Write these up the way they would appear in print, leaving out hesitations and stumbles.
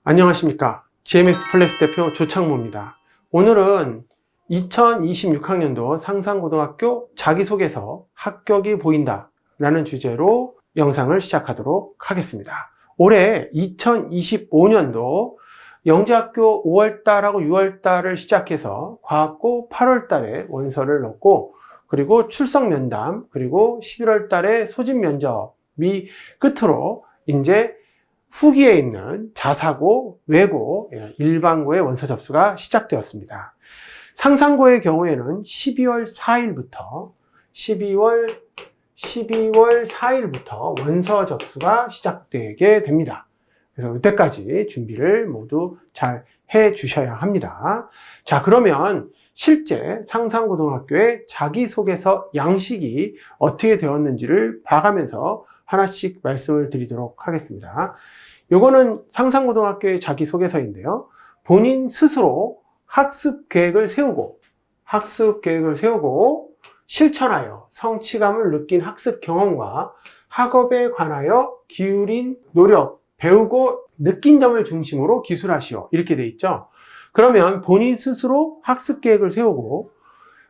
안녕하십니까. GMS 플렉스 대표 조창모입니다. 오늘은 2026학년도 상상고등학교 자기소개서 합격이 보인다 라는 주제로 영상을 시작하도록 하겠습니다. 올해 2025년도 영재학교 5월달하고 6월달을 시작해서 과학고 8월달에 원서를 넣고, 그리고 출석면담, 그리고 11월달에 소집면접이 끝으로 이제 후기에 있는 자사고, 외고, 일반고의 원서 접수가 시작되었습니다. 상상고의 경우에는 12월 4일부터 원서 접수가 시작되게 됩니다. 그래서 이때까지 준비를 모두 잘 해 주셔야 합니다. 자, 그러면 실제 상상고등학교의 자기소개서 양식이 어떻게 되었는지를 봐가면서 하나씩 말씀을 드리도록 하겠습니다. 요거는 상상고등학교의 자기소개서인데요. 본인 스스로 학습 계획을 세우고 실천하여 성취감을 느낀 학습 경험과 학업에 관하여 기울인 노력, 배우고 느낀 점을 중심으로 기술하시오. 이렇게 돼 있죠. 그러면 본인 스스로 학습 계획을 세우고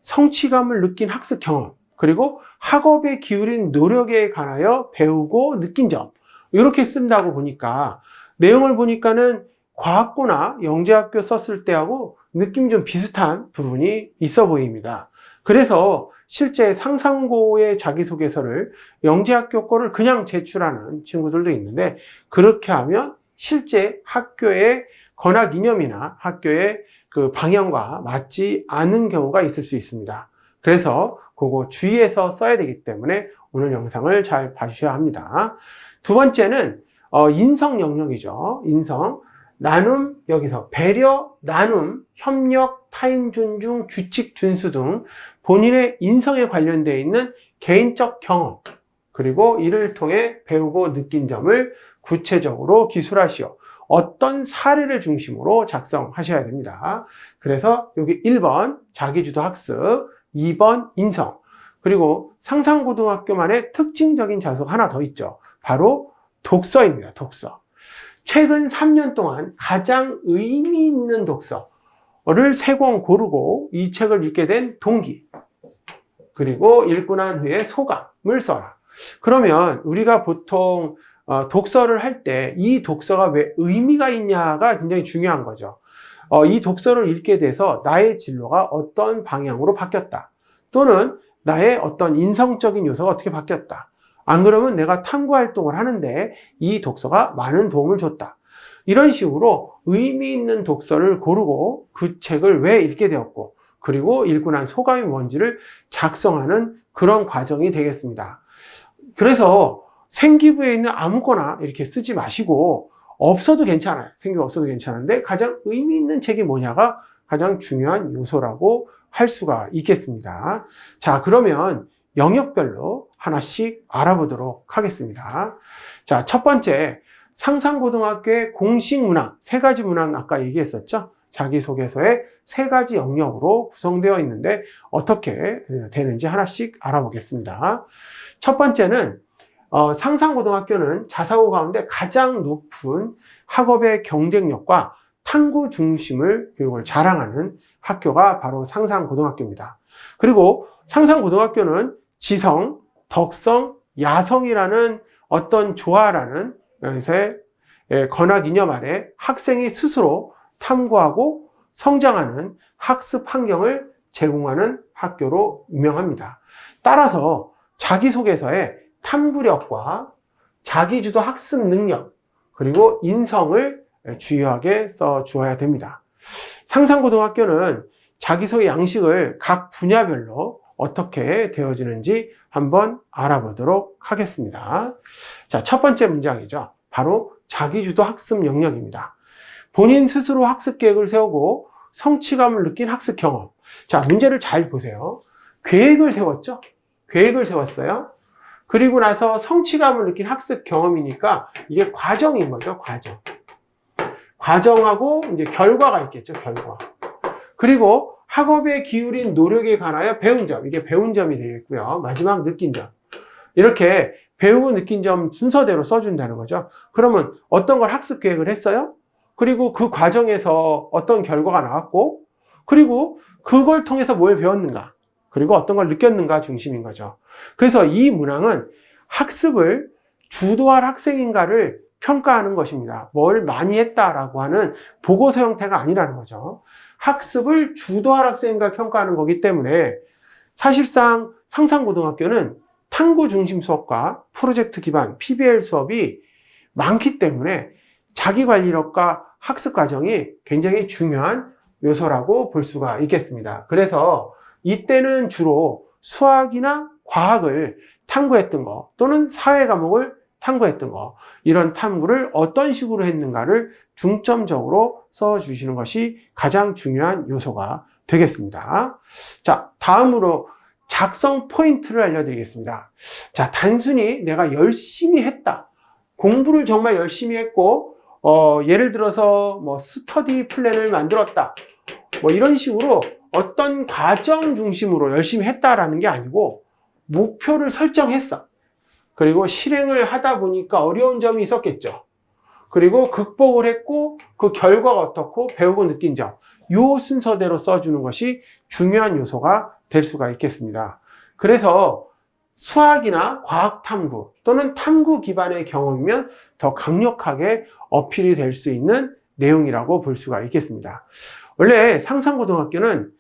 성취감을 느낀 학습 경험, 그리고 학업에 기울인 노력에 관하여 배우고 느낀 점, 이렇게 쓴다고 보니까 내용을 보니까는 과학고나 영재학교 썼을 때하고 느낌이 좀 비슷한 부분이 있어 보입니다. 그래서 실제 상상고의 자기소개서를 영재학교 거를 그냥 제출하는 친구들도 있는데, 그렇게 하면 실제 학교의 건학 이념이나 학교의 그 방향과 맞지 않은 경우가 있을 수 있습니다. 그래서 그거 주의해서 써야 되기 때문에 오늘 영상을 잘 봐주셔야 합니다. 두 번째는 인성 영역이죠. 인성, 나눔, 여기서 배려, 나눔, 협력, 타인 존중, 규칙 준수 등 본인의 인성에 관련되어 있는 개인적 경험, 그리고 이를 통해 배우고 느낀 점을 구체적으로 기술하시오. 어떤 사례를 중심으로 작성하셔야 됩니다. 그래서 여기 1번 자기주도 학습, 2번 인성, 그리고 상상고등학교만의 특징적인 자소가 하나 더 있죠. 바로 독서입니다. 독서. 최근 3년 동안 가장 의미 있는 독서를 3권 고르고 이 책을 읽게 된 동기, 그리고 읽고 난 후에 소감을 써라. 그러면 우리가 보통 독서를 할 때 이 독서가 왜 의미가 있냐가 굉장히 중요한 거죠. 이 독서를 읽게 돼서 나의 진로가 어떤 방향으로 바뀌었다, 또는 나의 어떤 인성적인 요소가 어떻게 바뀌었다, 안 그러면 내가 탐구 활동을 하는데 이 독서가 많은 도움을 줬다. 이런 식으로 의미 있는 독서를 고르고 그 책을 왜 읽게 되었고, 그리고 읽고 난 소감이 뭔지를 작성하는 그런 과정이 되겠습니다. 그래서 생기부에 있는 아무거나 이렇게 쓰지 마시고, 없어도 괜찮아요. 생기부 없어도 괜찮은데 가장 의미 있는 책이 뭐냐가 가장 중요한 요소라고 할 수가 있겠습니다. 자, 그러면 영역별로 하나씩 알아보도록 하겠습니다. 자, 첫 번째, 상상고등학교의 공식 문항, 3가지 문항 아까 얘기했었죠? 자기소개서에 3가지 영역으로 구성되어 있는데 어떻게 되는지 하나씩 알아보겠습니다. 첫 번째는 상상고등학교는 자사고 가운데 가장 높은 학업의 경쟁력과 탐구 중심을 교육을 자랑하는 학교가 바로 상상고등학교입니다. 그리고 상상고등학교는 지성, 덕성, 야성이라는 어떤 조화라는 것의 건학 이념 아래 학생이 스스로 탐구하고 성장하는 학습 환경을 제공하는 학교로 유명합니다. 따라서 자기소개서에 탐구력과 자기주도 학습 능력, 그리고 인성을 주요하게 써 주어야 됩니다. 상상고등학교는 자기소개 양식을 각 분야별로 어떻게 되어지는지 한번 알아보도록 하겠습니다. 자, 첫 번째 문장이죠. 바로 자기주도 학습 영역입니다. 본인 스스로 학습 계획을 세우고 성취감을 느낀 학습 경험. 자, 문제를 잘 보세요. 계획을 세웠죠? 계획을 세웠어요. 그리고 나서 성취감을 느낀 학습 경험이니까 이게 과정인 거죠, 과정. 과정하고 이제 결과가 있겠죠, 결과. 그리고 학업에 기울인 노력에 관하여 배운 점, 이게 배운 점이 되겠고요. 마지막 느낀 점. 이렇게 배우고 느낀 점 순서대로 써준다는 거죠. 그러면 어떤 걸 학습 계획을 했어요? 그리고 그 과정에서 어떤 결과가 나왔고, 그리고 그걸 통해서 뭘 배웠는가, 그리고 어떤 걸 느꼈는가 중심인 거죠. 그래서 이 문항은 학습을 주도할 학생인가를 평가하는 것입니다. 뭘 많이 했다라고 하는 보고서 형태가 아니라는 거죠. 학습을 주도할 학생인가 평가하는 거기 때문에 사실상 상상고등학교는 탐구 중심 수업과 프로젝트 기반 PBL 수업이 많기 때문에 자기관리력과 학습 과정이 굉장히 중요한 요소라고 볼 수가 있겠습니다. 그래서 이때는 주로 수학이나 과학을 탐구했던 거, 또는 사회 과목을 탐구했던 거, 이런 탐구를 어떤 식으로 했는가를 중점적으로 써주시는 것이 가장 중요한 요소가 되겠습니다. 자, 다음으로 작성 포인트를 알려드리겠습니다. 자, 단순히 내가 열심히 했다, 공부를 정말 열심히 했고, 예를 들어서 스터디 플랜을 만들었다, 이런 식으로 어떤 과정 중심으로 열심히 했다라는 게 아니고, 목표를 설정했어. 그리고 실행을 하다 보니까 어려운 점이 있었겠죠. 그리고 극복을 했고, 그 결과가 어떻고, 배우고 느낀 점, 요 순서대로 써주는 것이 중요한 요소가 될 수가 있겠습니다. 그래서 수학이나 과학 탐구 또는 탐구 기반의 경험이면 더 강력하게 어필이 될 수 있는 내용이라고 볼 수가 있겠습니다. 원래 상상고등학교는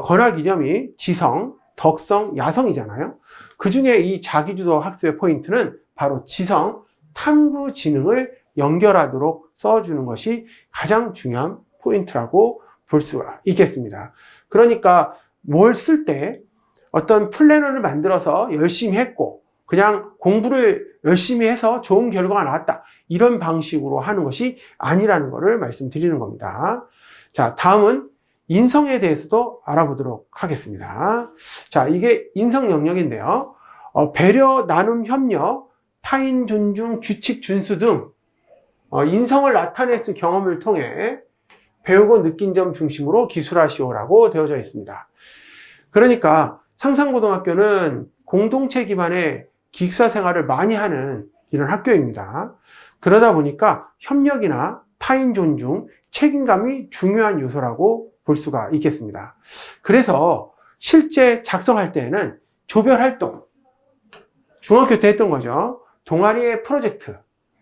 건화 기념이 지성, 덕성, 야성이잖아요. 그 중에 이 자기주도 학습의 포인트는 바로 지성, 탐구 지능을 연결하도록 써주는 것이 가장 중요한 포인트라고 볼 수가 있겠습니다. 그러니까 뭘 쓸 때 어떤 플래너를 만들어서 열심히 했고, 그냥 공부를 열심히 해서 좋은 결과가 나왔다, 이런 방식으로 하는 것이 아니라는 것을 말씀드리는 겁니다. 자, 다음은 인성에 대해서도 알아보도록 하겠습니다. 자, 이게 인성 영역인데요. 배려, 나눔, 협력, 타인 존중, 규칙, 준수 등 인성을 나타낼 수 경험을 통해 배우고 느낀 점 중심으로 기술하시오라고 되어져 있습니다. 그러니까 상상고등학교는 공동체 기반의 기숙사 생활을 많이 하는 이런 학교입니다. 그러다 보니까 협력이나 타인 존중, 책임감이 중요한 요소라고 볼 수가 있겠습니다. 그래서 실제 작성할 때에는 조별 활동, 중학교 때 했던 거죠. 동아리의 프로젝트,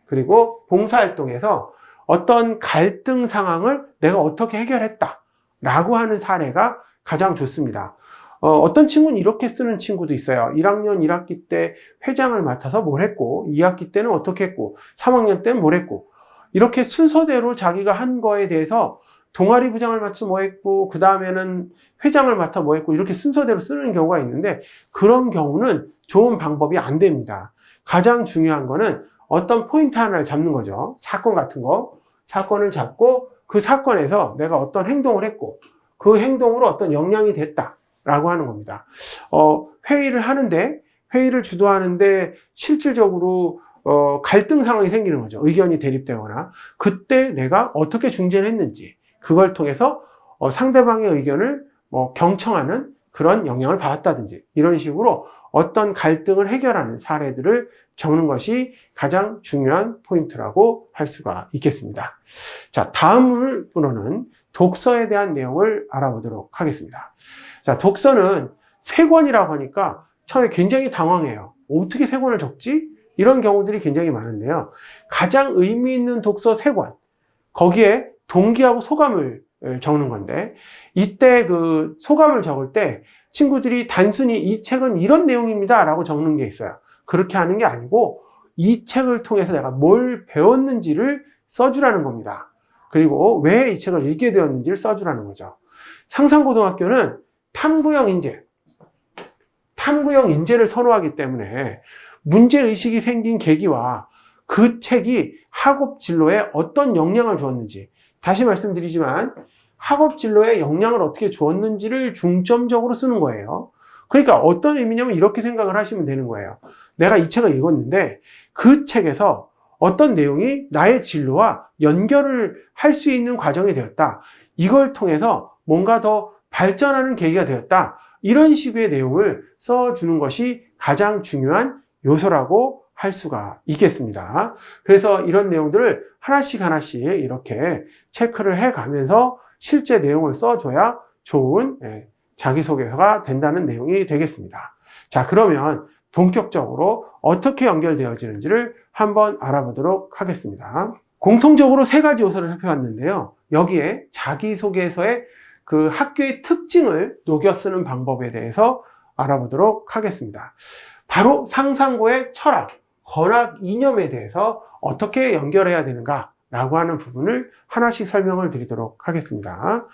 그리고 봉사활동에서 어떤 갈등 상황을 내가 어떻게 해결했다 라고 하는 사례가 가장 좋습니다. 어떤 친구는 이렇게 쓰는 친구도 있어요. 1학년 1학기 때 회장을 맡아서 뭘 했고, 2학기 때는 어떻게 했고, 3학년 때는 뭘 했고, 이렇게 순서대로 자기가 한 거에 대해서 동아리 부장을 맡아서 뭐 했고, 그 다음에는 회장을 맡아 뭐 했고, 이렇게 순서대로 쓰는 경우가 있는데, 그런 경우는 좋은 방법이 안 됩니다. 가장 중요한 거는 어떤 포인트 하나를 잡는 거죠. 사건 같은 거. 사건을 잡고 그 사건에서 내가 어떤 행동을 했고, 그 행동으로 어떤 영향이 됐다라고 하는 겁니다. 회의를 하는데, 회의를 주도하는데 실질적으로 갈등 상황이 생기는 거죠. 의견이 대립되거나. 그때 내가 어떻게 중재를 했는지, 그걸 통해서 상대방의 의견을 경청하는 그런 영향을 받았다든지, 이런 식으로 어떤 갈등을 해결하는 사례들을 적는 것이 가장 중요한 포인트라고 할 수가 있겠습니다. 자, 다음으로는 독서에 대한 내용을 알아보도록 하겠습니다. 자, 독서는 3권이라고 하니까 처음에 굉장히 당황해요. 어떻게 3권을 적지? 이런 경우들이 굉장히 많은데요. 가장 의미 있는 독서 3권, 거기에 동기하고 소감을 적는 건데, 이때 그 소감을 적을 때 친구들이 단순히 이 책은 이런 내용입니다 라고 적는 게 있어요. 그렇게 하는 게 아니고 이 책을 통해서 내가 뭘 배웠는지를 써주라는 겁니다. 그리고 왜 이 책을 읽게 되었는지를 써주라는 거죠. 상상고등학교는 탐구형 인재를 선호하기 때문에 문제의식이 생긴 계기와 그 책이 학업 진로에 어떤 영향을 주었는지, 다시 말씀드리지만 학업 진로에 영향을 어떻게 주었는지를 중점적으로 쓰는 거예요. 그러니까 어떤 의미냐면 이렇게 생각을 하시면 되는 거예요. 내가 이 책을 읽었는데 그 책에서 어떤 내용이 나의 진로와 연결을 할 수 있는 과정이 되었다. 이걸 통해서 뭔가 더 발전하는 계기가 되었다. 이런 식의 내용을 써주는 것이 가장 중요한 요소라고 할 수가 있겠습니다. 그래서 이런 내용들을 하나씩 이렇게 체크를 해가면서 실제 내용을 써줘야 좋은 자기소개서가 된다는 내용이 되겠습니다. 자, 그러면 본격적으로 어떻게 연결되어지는지를 한번 알아보도록 하겠습니다. 공통적으로 3가지 요소를 살펴봤는데요. 여기에 자기소개서의 그 학교의 특징을 녹여 쓰는 방법에 대해서 알아보도록 하겠습니다. 바로 상상고의 철학, 건학 이념에 대해서 어떻게 연결해야 되는가라고 하는 부분을 하나씩 설명을 드리도록 하겠습니다.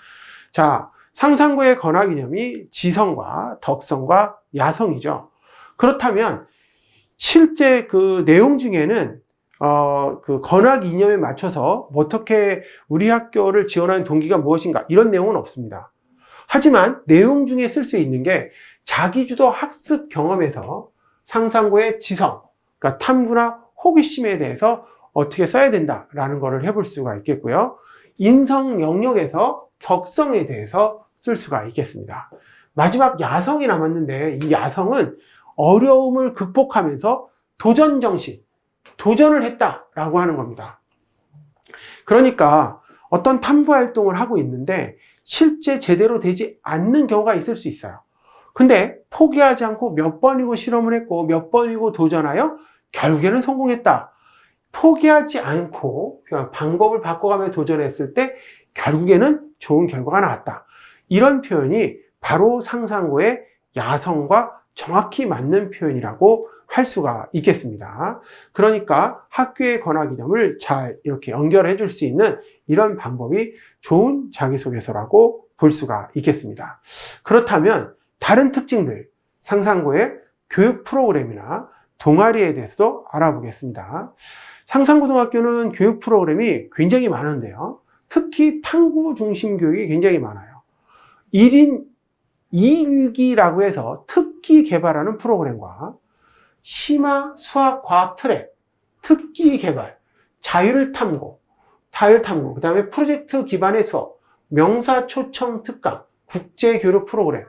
자, 상상고의 건학 이념이 지성과 덕성과 야성이죠. 그렇다면 실제 그 내용 중에는 그 건학 이념에 맞춰서 어떻게 우리 학교를 지원하는 동기가 무엇인가 이런 내용은 없습니다. 하지만 내용 중에 쓸 수 있는 게 자기주도 학습 경험에서 상상고의 지성, 그러니까 탐구나 호기심에 대해서 어떻게 써야 된다라는 것을 해볼 수가 있겠고요. 인성 영역에서 덕성에 대해서 쓸 수가 있겠습니다. 마지막 야성이 남았는데 이 야성은 어려움을 극복하면서 도전 정신, 도전을 했다라고 하는 겁니다. 그러니까 어떤 탐구 활동을 하고 있는데 실제 제대로 되지 않는 경우가 있을 수 있어요. 근데 포기하지 않고 몇 번이고 실험을 했고 몇 번이고 도전하여 결국에는 성공했다. 포기하지 않고 방법을 바꿔가며 도전했을 때 결국에는 좋은 결과가 나왔다. 이런 표현이 바로 상상고의 야성과 정확히 맞는 표현이라고 할 수가 있겠습니다. 그러니까 학교의 건학 이념을 잘 이렇게 연결해 줄 수 있는 이런 방법이 좋은 자기소개서라고 볼 수가 있겠습니다. 그렇다면 다른 특징들, 상상고의 교육 프로그램이나 동아리에 대해서도 알아보겠습니다. 상상고등학교는 교육 프로그램이 굉장히 많은데요. 특히 탐구 중심 교육이 굉장히 많아요. 1인 2일기라고 해서 특기 개발하는 프로그램과 심화 수학 과학 트랙, 특기 개발, 자율탐구, 그 다음에 프로젝트 기반의 수업, 명사 초청 특강, 국제교류 프로그램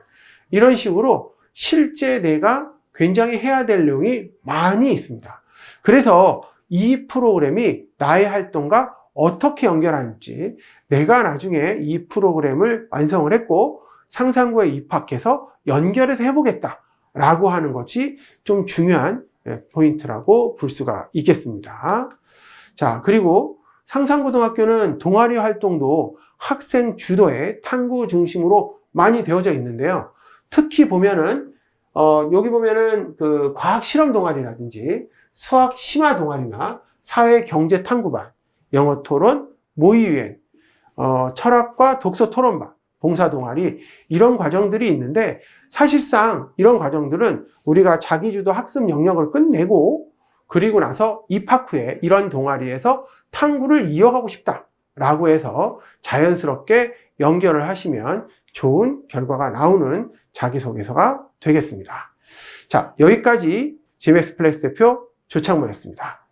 이런 식으로 실제 내가 굉장히 해야 될 내용이 많이 있습니다. 그래서 이 프로그램이 나의 활동과 어떻게 연결하는지 내가 나중에 이 프로그램을 완성을 했고 상상고에 입학해서 연결해서 해보겠다라고 하는 것이 좀 중요한 포인트라고 볼 수가 있겠습니다. 자, 그리고 상상고등학교는 동아리 활동도 학생 주도의 탐구 중심으로 많이 되어져 있는데요. 특히 보면은 여기 보면은 그 과학 실험 동아리라든지 수학 심화 동아리나 사회 경제 탐구반, 영어 토론, 모의유행, 철학과 독서 토론반, 봉사 동아리 이런 과정들이 있는데 사실상 이런 과정들은 우리가 자기주도 학습 영역을 끝내고 그리고 나서 입학 후에 이런 동아리에서 탐구를 이어가고 싶다라고 해서 자연스럽게 연결을 하시면 좋은 결과가 나오는 자기소개서가 되겠습니다. 자, 여기까지 GMX 플렉스 대표 조창모였습니다.